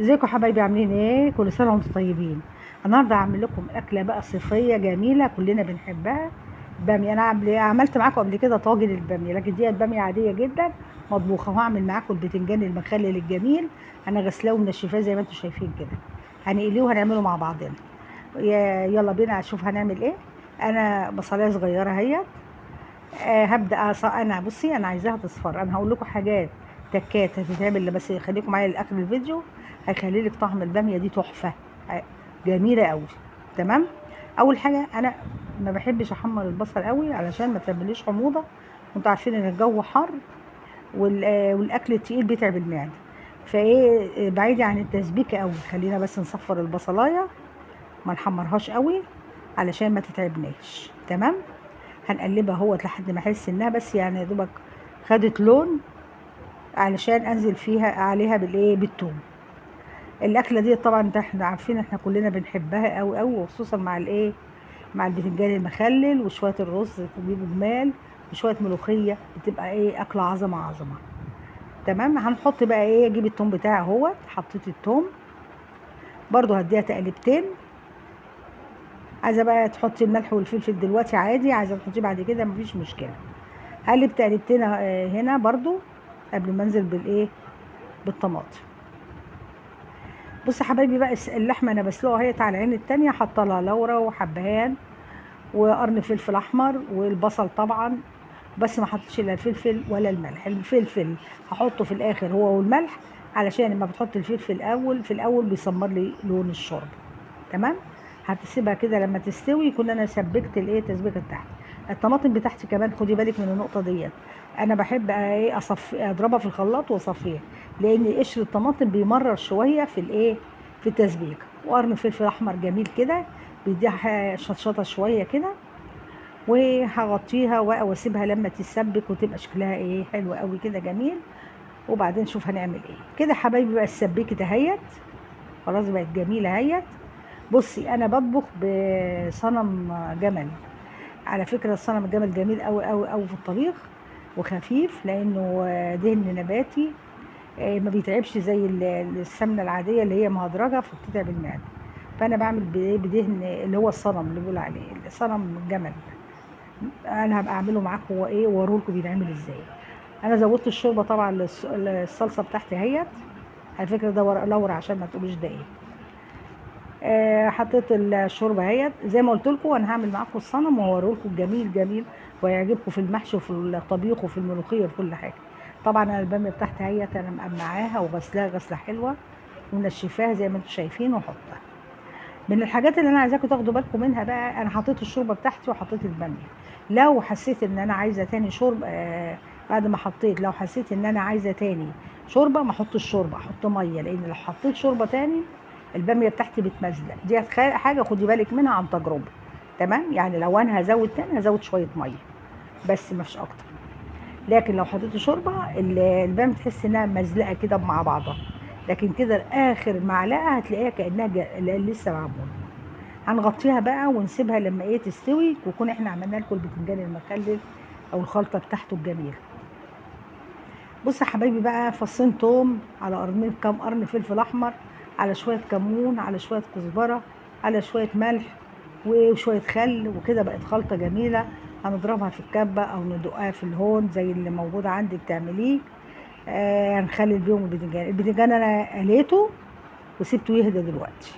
ازيكم حبايبي؟ عاملين ايه؟ كل سنه وانتم طيبين. النهارده هعمل لكم اكله بقى صيفيه جميله كلنا بنحبها. باميه. انا عملت معاكم قبل كده طاجن الباميه، لكن دي باميه عاديه جدا مطبوخه. وهعمل معاكم البتنجان المخلل الجميل. انا غسلاه ومنشفاه زي ما انتم شايفين كده. هنقليه وهنعمله مع بعضنا. يلا بينا اشوف هنعمل ايه. انا بصلايه صغيره اهي. هبدا انا بصي، انا عايزاها تصفر. انا هقول لكم حاجات تكات هتتعمل، بس خليكم معايا لاخر الفيديو. هيخلي لك طعم الباميه دي تحفه. ه- جميله قوي. تمام. اول حاجه، انا ما بحبش احمر البصل قوي علشان ما تعمليش حموضه. وانتوا عارفين ان الجو حر، والاكل التقيل بيتعب المعده. فايه، بعيدي عن التسبيكه قوي، خلينا بس نصفر البصلايه، ما نحمرهاش قوي علشان ما تتعبناش. تمام. هنقلبها اهوت لحد ما احس انها بس يعني يا دوبك خدت لون، علشان انزل فيها عليها بالايه، بالثوم. الاكله دي طبعا ده احنا عارفين، احنا كلنا بنحبها قوي قوي، وخصوصا مع الايه، مع البتنجان المخلل وشويه الرز بيبقوا جمال، وشويه ملوخيه، بتبقى ايه، اكله عظمه عظمه. تمام. هنحط بقى ايه، اجيب الثوم بتاعي اهوت، حطيت الثوم. برضو هديها تقلبتين. عايزه بقى تحطي الملح والفلفل دلوقتي عادي، عايزه تحطيه بعد كده مفيش مشكله. هقلب تقلبتين هنا برضو قبل ما انزل بالايه، بالطماطم. بص يا حبايبي بقى، اللحمه انا بسلقها اهي على العين التانية، حاطه لها لورا وحبهان وقرن فلفل احمر والبصل طبعا. بس ما حطيتش لا الفلفل ولا الملح. الفلفل هحطه في الاخر هو والملح، علشان لما بتحط الفلفل الاول في الاول بيسمر لي لون الشوربه. تمام. هتسيبها كده لما تستوي يكون انا سبكت الايه، التسبيكه بتاعتي. الطماطم بتاعتي كمان خدي بالك من النقطه ديت. انا بحب ايه، اضربها في الخلاط واصفيها، لان قشر الطماطم بيمرر شويه في الايه، في التسبيكه. وقرن فلفل احمر جميل كده بيديها شطشطه شويه كده. وهغطيها واسيبها لما تتسبك وتبقى شكلها ايه، حلو قوي كده جميل. وبعدين شوف هنعمل ايه كده حبايبي بقى. السبيكه اهيت خلاص بقت جميله اهيت. بصي انا بطبخ بصنم جمل. على فكره الصنم الجمل جميل قوي قوي قوي في الطبيخ، وخفيف لانه دهن نباتي. ما بيتعبش زي السمنه العاديه اللي هي مهدرجه فبتتعب المعده. فانا بعمل بدهن اللي هو الصنم اللي بيقول عليه صنم الجمل. انا هبقى اعمله معاكم هو ايه، واوريلكم بيتعمل ازاي. انا زودت الشوربه طبعا الصلصه بتاعتي اهيت. على فكره ده ورق لورا عشان ما تقولوش ده ايه. حطيت الشوربه اهيت زي ما قلت لكم. انا هعمل معاكم الصنم وهوريلكم جميل جميل، وهيعجبكم في المحشي وفي الطبيخ وفي الملوخيه وفي كل حاجه. طبعا انا الباميه بتاعتي اهيت انا مقمعاها وغسلاها غسله حلوه ومنشفاها زي ما انتم شايفين، واحطها. من الحاجات اللي انا عايزاكم تاخدوا بالكم منها بقى، انا حطيت الشوربه بتاعتي وحطيت الباميه. لو حسيت ان انا عايزه تاني شرب بعد ما حطيت، لو حسيت ان انا عايزه تاني شوربه ما احطش شوربه، احط ميه، لان لو حطيت شوربه تاني الباميه بتاعتي بتمزلق. دي حاجه خدي بالك منها عن تجربه. تمام. يعني لو انا هزود تاني هزود شويه ميه بس مش اكتر. لكن لو حطيت شوربه الباميه بتحس انها مزلقه كده مع بعضها. لكن كده اخر معلقه هتلاقيها كانها لسه معموله. هنغطيها بقى ونسيبها لما ايه، تستوي، ويكون احنا عملنا لكم البتنجان المخلل او الخلطه بتاعته الجميله. بص يا حبايبي بقى، فصين توم على قرنين، كام قرن فلفل احمر، على شويه كمون، على شويه كزبره، على شويه ملح وشويه خل، وكده بقت خلطه جميله. هنضربها في الكبه او ندقها في الهون زي اللي موجود عندك تعمليه. هنخلي بيهم البتنجان انا قليته وسبته يهدى دلوقتي.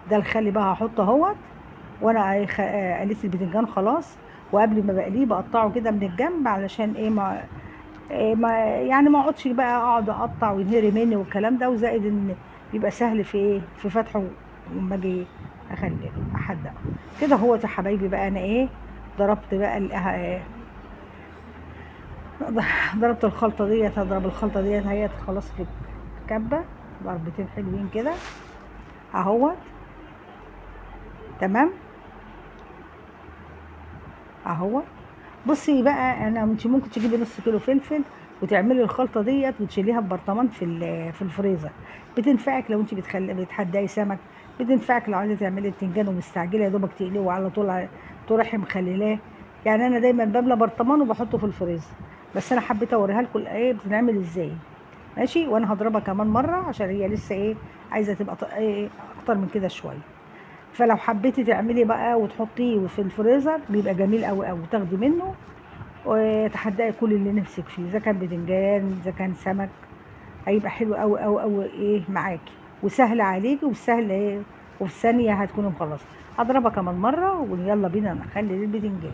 ده الخل بقى هحطه اهوت. وانا قليت البتنجان خلاص، وقبل ما بقليه بقطعه كده من الجنب علشان ايه، ما يعني ما اقعدش بقى اقعد اقطع وينهري مني والكلام ده، وزائد ان بيبقى سهل في ايه، في فتحه لما اجي اخليه احدقه كده. هو يا حبايبي بقى انا ايه، ضربت بقى ضربت الخلطه ديت، هضرب الخلطه ديت هي خلاص في الكبه ضربتين حلوين كده اهوت. تمام اهوت. بصي بقى، انا انت ممكن تجيبي نص كيلو فلفل وتعملي الخلطه ديت وتشيليها في برطمان في الفريزر. بتنفعك لو انت بتحداي سمك، بتنفعك لو عايزه تعملي بتنجان ومستعجله يا دوبك تقليه وعلى طول تروحي مخللاه. يعني انا دايما بملى برطمان وبحطه في الفريزر. بس انا حبيت اوريها لكم ايه بتتعمل ازاي. ماشي. وانا هضربها كمان مره عشان هي لسه ايه، عايزه تبقى إيه اكتر من كده شويه. فلو حبيتي تعملي بقى وتحطيه في الفريزر بيبقى جميل قوي قوي، تاخدي منه وتحدقي كل اللي نفسك فيه، اذا كان باذنجان اذا كان سمك، هيبقى حلو قوي قوي قوي ايه معاكي، وسهل عليكي وسهل ايه، وفي ثانيه هتكوني مخلصه. هضربها كمان مره ويلا بينا نخلي الباذنجان.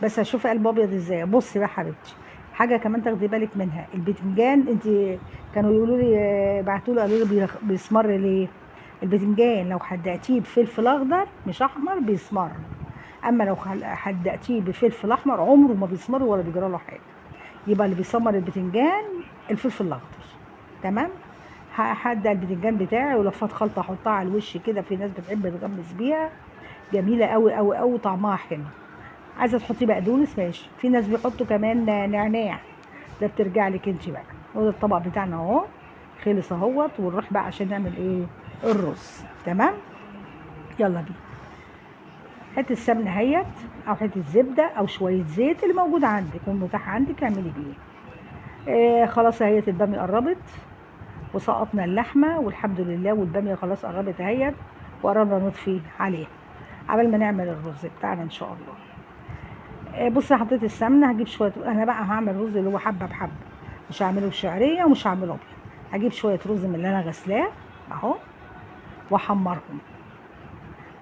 بس هشوفي قلب ابيض ازاي. بصي بقى حبيبتي، حاجه كمان تاخدي بالك منها، الباذنجان انت كانوا يقولوا لي بعتوا لي قالوا لي بيسمر ليه؟ الباذنجان لو حدقتيه بفلفل اخضر مش احمر بيسمر، اما لو حدقتيه بفلفل احمر عمره ما بيسمر ولا بيجرى له حاجه. يبقى اللي بيسمر الباذنجان الفلفل الاخضر. تمام. هحدق الباذنجان بتاعي ولفات خلطه احطها على الوش كده، في ناس بتحب تغمس بيها، جميله قوي قوي قوي طعمها حلو. عايزه تحطي بقدونس ماشي، في ناس بيحطوا كمان نعناع، ده بترجع لك انت بقى. هو الطبق بتاعنا اهو خلص اهوت، ونروح بقى عشان نعمل ايه الرز. تمام. يلا بينا. حته سمنه اهيت او حته زبده او شويه زيت اللي موجود عندك والمتاح عندك اعملي بيه. خلاص اهيت الباميه قربت، وسقطنا اللحمه والحمد لله، والباميه خلاص قربت اهيت، وقربنا نطفي عليها قبل ما نعمل الرز بتاعنا ان شاء الله. بصي حطيت السمنه، هجيب شويه، انا بقى هعمل رز اللي هو حبه بحبه، مش هعمله بشعريه ومش هعمله ابيض. هجيب شويه رز من اللي انا غسلاه اهو واحمرهم.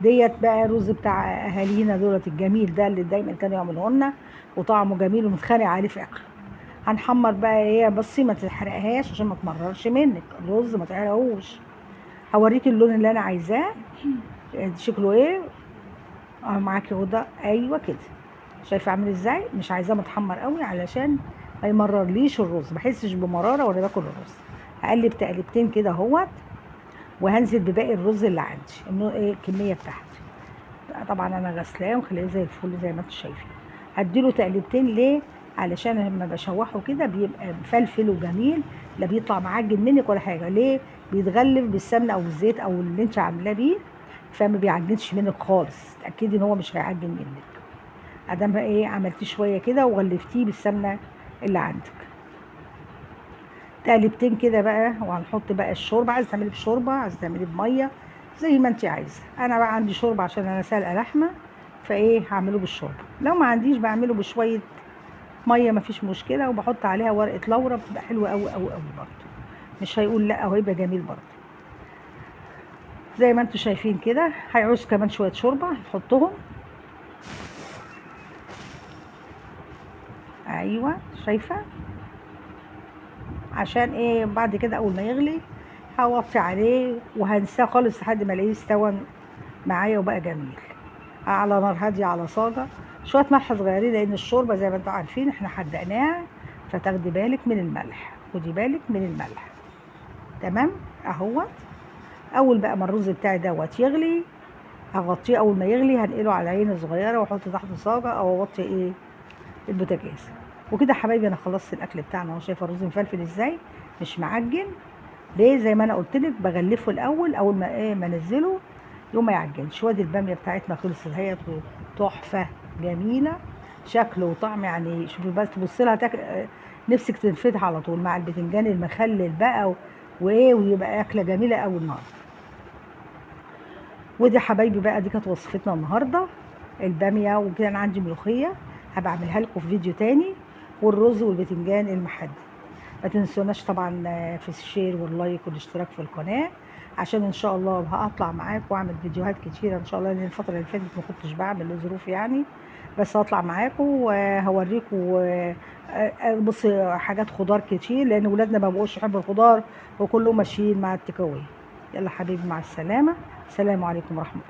ديت بقى الرز بتاع اهالينا دولت الجميل ده اللي دايما كانوا يعملوه لنا، وطعمه جميل ومتخانق عليه في اكل. هنحمر بقى ايه، بصي ما تحرقهاش عشان ما تمررش منك الرز، ما تحرقهوش. هوريكي اللون اللي انا عايزاه شكله ايه. معاكي غدا، ايوه كده، شايفه عامل ازاي؟ مش عايزاه متحمر قوي علشان ما يمررليش الرز، ما احسش بمراره وانا باكل الرز. هقلب تقلبتين كده اهوت، وهنزل بباقي الرز اللي عندي انه ايه الكميه بتاعتي. طبعا انا غسلاه ومخليه زي الفل زي ما انتم شايفين. هديله تقلبتين ليه؟ علشان لما بشوحه كده بيبقى مفلفل وجميل، لا بيطلع معجن منك ولا حاجه. ليه؟ بيتغلف بالسمنه او الزيت او اللي انت عاملاه بيه، فما بيعجنش منك خالص. تاكدي ان هو مش هيعجن منك ادام ايه عملتيه شويه كده وغلفتيه بالسمنه اللي عندك. تقلبتين كده بقى، وهنحط بقى الشوربه. عايزه تعملي بشوربه، عايزه تعملي بميه، زي ما انت عايزه. انا بقى عندي شوربه عشان انا سالقه لحمه، فايه هعمله بالشوربه. لو ما عنديش بعمله بشويه ميه مفيش مشكله، وبحط عليها ورقه لورا بتبقى حلوه قوي قوي قوي برده، مش هيقول لا وهيبقى جميل برده. زي ما انتم شايفين كده. هيعوز كمان شويه شوربه نحطهم. ايوه شايفه، عشان ايه بعد كده اول ما يغلي هوطي عليه وهنساه خالص لحد ما الاقيه استوى معايا وبقى جميل. على نار هاديه على صاجه، شويه ملح صغيرين لان الشوربه زي ما انتم عارفين احنا حدقناها، فتاخدي بالك من الملح، خدي بالك من الملح. تمام اهوت. اول بقى ما الرز بتاعي دوت يغلي هغطيه، اول ما يغلي هنقله على عين صغيره واحطه تحت صاجه او اوطي ايه البوتاجاز. وكده يا حبايبي انا خلصت الاكل بتاعنا اهو. شايفه الرز مفلفل ازاي، مش معجن. ليه؟ زي ما انا قلت لك بغلفه الاول، اول ما ايه ما انزله يوم ما يعجنش. وادي الباميه بتاعتنا خلصت اهي، تحفه جميله شكل وطعم. يعني شوفي بس تبصي لها نفسك تنفتح على طول مع البتنجان المخلل بقى وايه، ويبقى اكله جميله قوي النهارده. ودي حبايبي بقى دي كانت وصفتنا النهارده، الباميه. وكده انا عندي ملوخيه هبقى اعملها لكم في فيديو تاني، والرز والبتنجان المحدي. ما تنسوناش طبعا في الشير واللايك والاشتراك في القناه، عشان ان شاء الله هطلع معاكم واعمل فيديوهات كتيره ان شاء الله، لان الفتره اللي فاتت ما كنتش بعمل لظروف يعني. بس هطلع معاكم وهوريكم بصي حاجات خضار كتير، لان ولادنا ما بقوش يحبوا الخضار وكلهم ماشيين مع التكاوي. يلا حبيبي مع السلامه، السلام عليكم ورحمه الله.